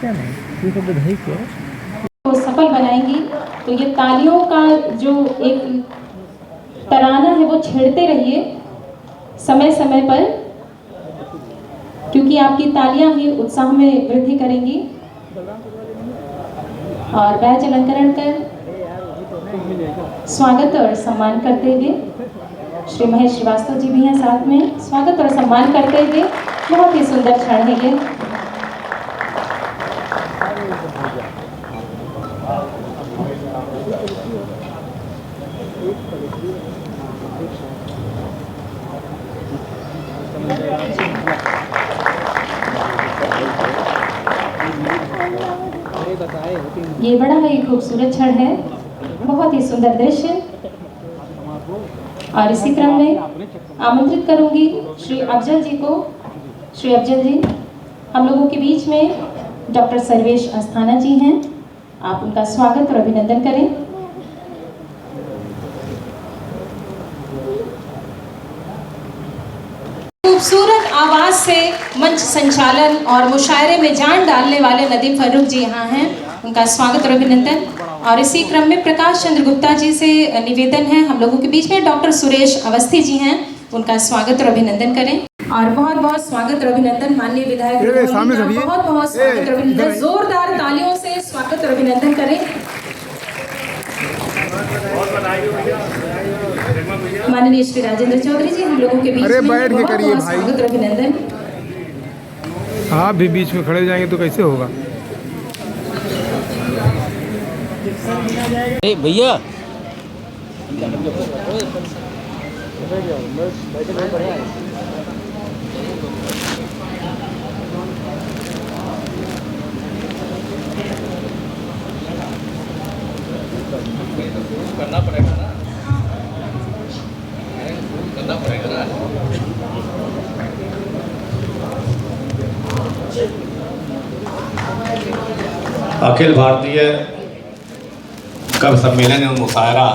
क्या नहीं, ये तो बधाई क्या को सफल बनाएंगी। तो ये तालियों का जो एक तराना है वो छेड़ते रहिए समय समय पर, क्योंकि आपकी तालियां ही उत्साह में वृद्धि करेंगी। और बैज अलंकरण कर स्वागत और सम्मान करते हुए श्री महेश श्रीवास्तव जी भी हैं साथ में। स्वागत और सम्मान करते हुए बहुत ही सुंदर क्षण है ये। ये बड़ा ही खूबसूरत क्षण है, बहुत ही सुंदर दृश्य। और इसी क्रम में आमंत्रित करूंगी श्री अफजल जी को। श्री अफजल जी हम लोगों के बीच में डॉक्टर सर्वेश अस्थाना जी हैं, आप उनका स्वागत और अभिनंदन करें। खूबसूरत आवाज से मंच संचालन और मुशायरे में जान डालने वाले नदीम फारूक जी यहाँ हैं, उनका स्वागत और अभिनंदन। और इसी क्रम में प्रकाश चंद्र गुप्ता जी से निवेदन है, हम लोगों के बीच में डॉक्टर सुरेश अवस्थी जी हैं, उनका स्वागत और अभिनंदन करें। और बहुत बहुत स्वागत और अभिनंदन माननीय विधायक, बहुत बहुत स्वागत और अभिनंदन, जोरदार तालियों से स्वागत और अभिनंदन करें। माननीय श्री राजेंद्र चौधरी जी हम लोगों के बीच में बैठ के करिए भाई, स्वागत और अभिनंदन। आप भी बीच में खड़े हो जाएंगे तो कैसे होगा। भैया करना पड़ेगा ना, करना पड़ेगा ना। अखिल भारतीय कवि सम्मेलन एवं मुशायरा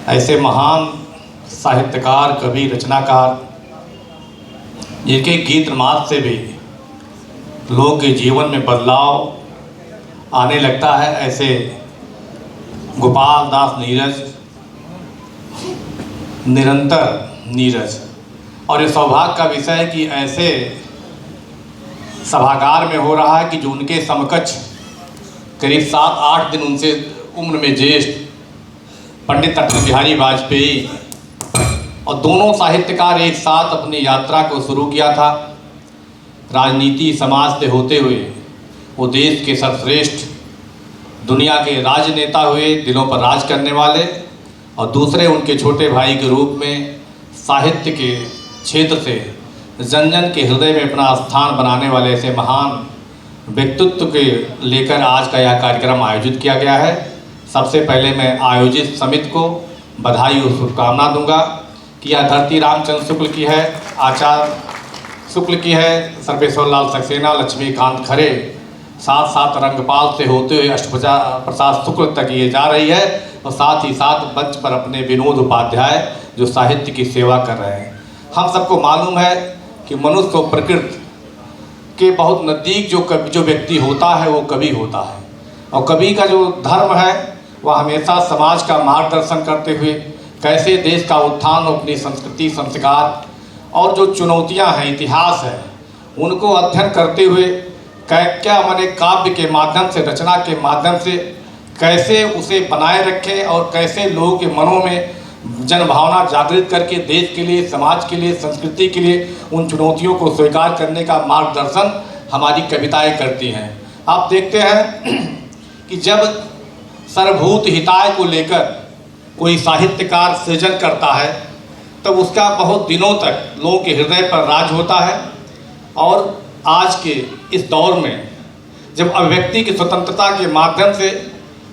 ऐसे महान साहित्यकार, कवि, रचनाकार जिनके गीत मात से भी लोग के जीवन में बदलाव आने लगता है, ऐसे गोपाल दास नीरज निरंतर नीरज। और ये सौभाग्य का विषय है कि ऐसे सभागार में हो रहा है कि जो उनके समकक्ष करीब 7-8 दिन उनसे उम्र में ज्येष्ठ पंडित अटल बिहारी वाजपेयी और दोनों साहित्यकार एक साथ अपनी यात्रा को शुरू किया था। राजनीति समाज से होते हुए वो देश के सर्वश्रेष्ठ दुनिया के राजनेता हुए, दिलों पर राज करने वाले, और दूसरे उनके छोटे भाई के रूप में साहित्य के क्षेत्र से जन जन के हृदय में अपना स्थान बनाने वाले ऐसे महान व्यक्तित्व के लेकर आज का यह कार्यक्रम आयोजित किया गया है। सबसे पहले मैं आयोजित समिति को बधाई और शुभकामना दूंगा कि यह धरती रामचंद्र शुक्ल की है, आचार्य शुक्ल की है, सर्वेश्वर लाल सक्सेना, लक्ष्मीकांत खरे, साथ साथ रंगपाल से होते हुए अष्टभुजा प्रसाद शुक्ल तक ये जा रही है, और साथ ही साथ मंच पर अपने विनोद उपाध्याय जो साहित्य की सेवा कर रहे हैं। हम सबको मालूम है कि मनुष्य और प्रकृति के बहुत नज़दीक जो व्यक्ति होता है वो कवि होता है, और कवि का जो धर्म है वह हमेशा समाज का मार्गदर्शन करते हुए कैसे देश का उत्थान, अपनी संस्कृति, संस्कार और जो चुनौतियां हैं, इतिहास है, उनको अध्ययन करते हुए क्या माने काव्य के माध्यम से, रचना के माध्यम से कैसे उसे बनाए रखें और कैसे लोगों के मनों में जनभावना जागृत करके देश के लिए, समाज के लिए, संस्कृति के लिए उन चुनौतियों को स्वीकार करने का मार्गदर्शन हमारी कविताएं करती हैं। आप देखते हैं कि जब सर्वभूत हिताय को लेकर कोई साहित्यकार सृजन करता है तब उसका बहुत दिनों तक लोगों के हृदय पर राज होता है। और आज के इस दौर में जब अभिव्यक्ति की स्वतंत्रता के माध्यम से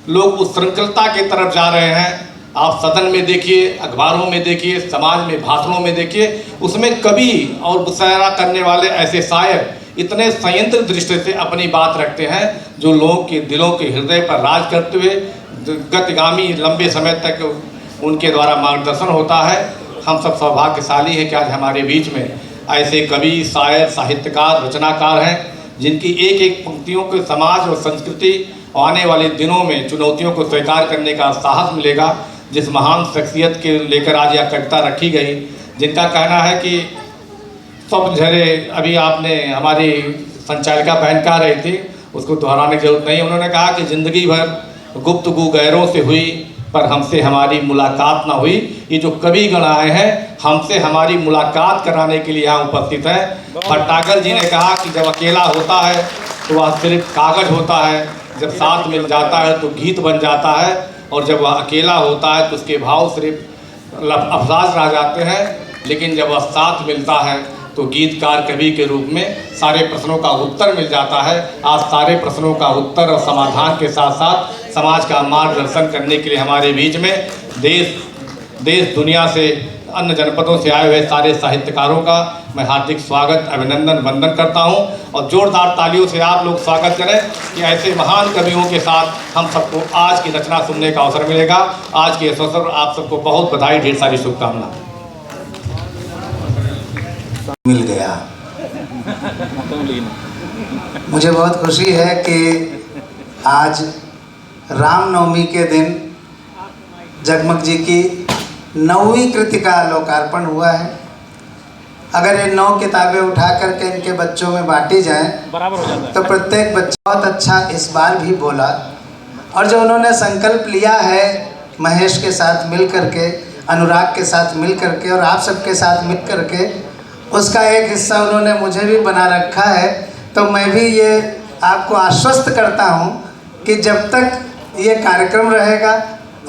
लोग उस श्रृंखलता की तरफ जा रहे हैं, आप सदन में देखिए, अखबारों में देखिए, समाज में भाषणों में देखिए, उसमें कवि और मुशायरा करने वाले ऐसे शायर इतने संयंत्र दृष्टि से अपनी बात रखते हैं जो लोगों के दिलों के हृदय पर राज करते हुए गतिगामी लंबे समय तक उनके द्वारा मार्गदर्शन होता है। हम सब सौभाग्यशाली हैं कि आज हमारे बीच में ऐसे कवि, शायर, साहित्यकार, रचनाकार हैं जिनकी एक एक पंक्तियों के समाज और संस्कृति आने वाले दिनों में चुनौतियों को स्वीकार करने का साहस मिलेगा, जिस महान शख्सियत के लेकर आज यह कविता रखी गई, जिनका कहना है कि सब झरे, अभी आपने हमारी संचालिका बहन कह रही थी, उसको दोहराने की जरूरत नहीं। उन्होंने कहा कि ज़िंदगी भर गुफ्तगू गैरों से हुई पर हमसे हमारी मुलाकात ना हुई। ये जो कवि गण आए हैं हमसे हमारी मुलाकात कराने के लिए यहाँ उपस्थित हैं। भट्टागर जी ने कहा कि जब अकेला होता है तो वह सिर्फ कागज होता है, जब साथ मिल जाता है तो गीत बन जाता है, और जब वह अकेला होता है तो उसके भाव सिर्फ अफसास रह जाते हैं, लेकिन जब वह साथ मिलता है तो गीतकार कवि के रूप में सारे प्रश्नों का उत्तर मिल जाता है। आज सारे प्रश्नों का उत्तर और समाधान के साथ साथ समाज का मार्गदर्शन करने के लिए हमारे बीच में देश दुनिया से अन्य जनपदों से आए हुए सारे साहित्यकारों का मैं हार्दिक स्वागत, अभिनंदन, वंदन करता हूं, और जोरदार तालियों से आप लोग स्वागत करें कि ऐसे महान कवियों के साथ हम सबको आज की रचना सुनने का अवसर मिलेगा। आज के इस अवसर पर आप सबको बहुत बधाई, ढेर सारी शुभकामनाएं। मिल गया। मुझे बहुत खुशी है कि आज रामनवमी के दिन जगमग जी की 9वीं कृति का लोकार्पण हुआ है। अगर ये 9 किताबें उठा करके इनके बच्चों में बांटी जाएं तो प्रत्येक बच्चा बहुत अच्छा इस बार भी बोला, और जो उन्होंने संकल्प लिया है महेश के साथ मिल करके, अनुराग के साथ मिल करके और आप सबके साथ मिल करके, उसका एक हिस्सा उन्होंने मुझे भी बना रखा है। तो मैं भी ये आपको आश्वस्त करता हूँ कि जब तक ये कार्यक्रम रहेगा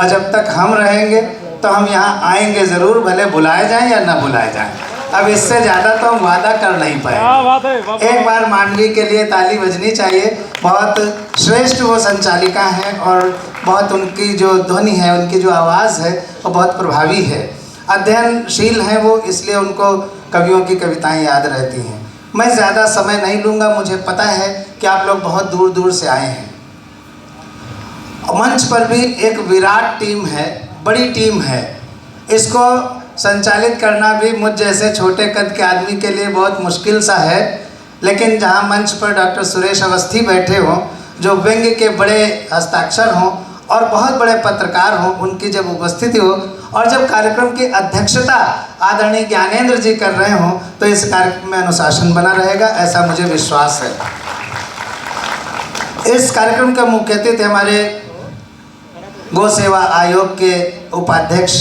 और जब तक हम रहेंगे तो हम यहाँ आएंगे ज़रूर, भले बुलाए जाएं या ना बुलाए जाएं। अब इससे ज़्यादा तो हम वादा कर नहीं पाएंगे। एक बार मानवी के लिए ताली बजनी चाहिए। बहुत श्रेष्ठ वो संचालिका हैं और बहुत उनकी जो ध्वनि है, उनकी जो आवाज़ है वो बहुत प्रभावी है। अध्ययनशील हैं वो, इसलिए उनको कवियों की कविताएं याद रहती हैं। मैं ज़्यादा समय नहीं लूँगा, मुझे पता है कि आप लोग बहुत दूर दूर से आए हैं। मंच पर भी एक विराट टीम है, बड़ी टीम है। इसको संचालित करना भी मुझ जैसे छोटे कद के आदमी के लिए बहुत मुश्किल सा है, लेकिन जहाँ मंच पर डॉक्टर सुरेश अवस्थी बैठे हों, जो व्यंग्य के बड़े हस्ताक्षर हों और बहुत बड़े पत्रकार हों, उनकी जब उपस्थिति हो और जब कार्यक्रम की अध्यक्षता आदरणीय ज्ञानेंद्र जी कर रहे हों, तो इस कार्यक्रम में अनुशासन बना रहेगा, ऐसा मुझे विश्वास है। इस कार्यक्रम के मुख्य अतिथि थे हमारे गौ सेवा आयोग के उपाध्यक्ष,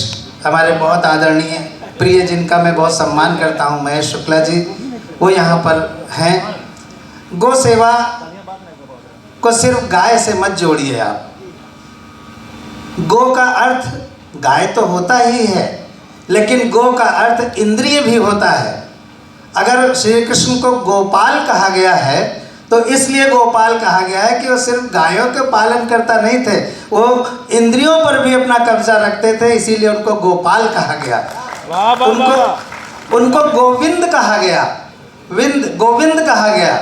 हमारे बहुत आदरणीय प्रिय, जिनका मैं बहुत सम्मान करता हूं, महेश शुक्ला जी, वो यहाँ पर हैं। गौ सेवा को सिर्फ गाय से मत जोड़िए आप। गो का अर्थ गाय तो होता ही है, लेकिन गो का अर्थ इंद्रिय भी होता है। अगर श्री कृष्ण को गोपाल कहा गया है तो इसलिए गोपाल कहा गया है कि वो सिर्फ गायों के पालन करता नहीं थे, वो इंद्रियों पर भी अपना कब्जा रखते थे, इसीलिए उनको गोपाल कहा गया। उनको गोविंद कहा गया, गोविंद कहा गया।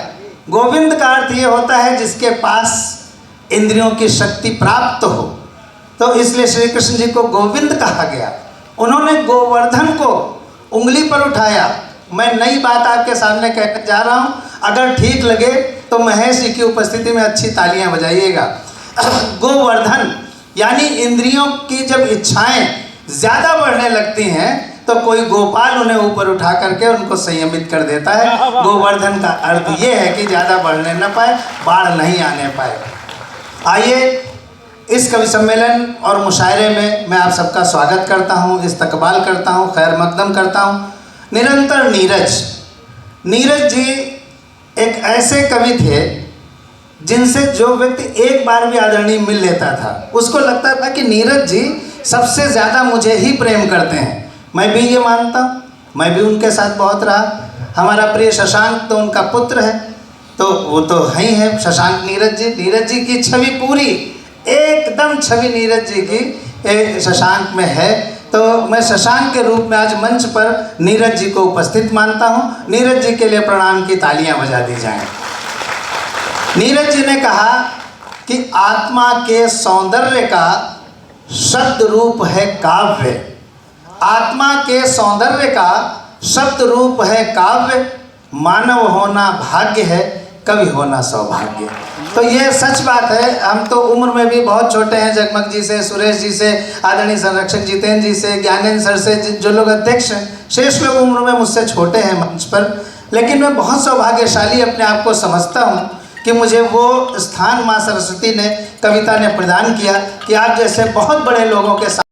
गोविंद का अर्थ ये होता है जिसके पास इंद्रियों की शक्ति प्राप्त हो, तो इसलिए श्री कृष्ण जी को गोविंद कहा गया। उन्होंने गोवर्धन को उंगली पर उठाया। मैं नई बात आपके सामने कहने जा रहा हूँ, अगर ठीक लगे तो महेश जी की उपस्थिति में अच्छी तालियां बजाइएगा। गोवर्धन यानी इंद्रियों की जब इच्छाएं ज़्यादा बढ़ने लगती हैं तो कोई गोपाल उन्हें ऊपर उठा करके उनको संयमित कर देता है। गोवर्धन का अर्थ ये है कि ज़्यादा बढ़ने न पाए, बाढ़ नहीं आने पाए। आइए इस कवि सम्मेलन और मुशायरे में मैं आप सबका स्वागत करता हूँ, इस्तकबाल करता हूँ, खैर मकदम करता हूँ। निरंतर नीरज जी एक ऐसे कवि थे जिनसे जो व्यक्ति एक बार भी आदरणीय मिल लेता था उसको लगता था कि नीरज जी सबसे ज़्यादा मुझे ही प्रेम करते हैं। मैं भी ये मानता हूँ, मैं भी उनके साथ बहुत रहा। हमारा प्रिय शशांक तो उनका पुत्र है, तो वो तो है ही है शशांक नीरज जी की छवि पूरी एकदम छवि नीरज जी की शशांक में है। तो मैं शशांक के रूप में आज मंच पर नीरज जी को उपस्थित मानता हूँ। नीरज जी के लिए प्रणाम की तालियां बजा दी जाएं। नीरज जी ने कहा कि आत्मा के सौंदर्य का शब्द रूप है काव्य। आत्मा के सौंदर्य का शब्द रूप है काव्य। मानव होना भाग्य है, कवि होना सौभाग्य। तो ये सच बात है। हम तो उम्र में भी बहुत छोटे हैं, जगमग जी से, सुरेश जी से, आदरणीय संरक्षक जितेंद्र जी से, ज्ञानेंद्र सर से, जो लोग अध्यक्ष हैं, शेष लोग उम्र में मुझसे छोटे हैं मंच पर, लेकिन मैं बहुत सौभाग्यशाली अपने आप को समझता हूँ कि मुझे वो स्थान माँ सरस्वती ने, कविता ने प्रदान किया कि आप जैसे बहुत बड़े लोगों के साथ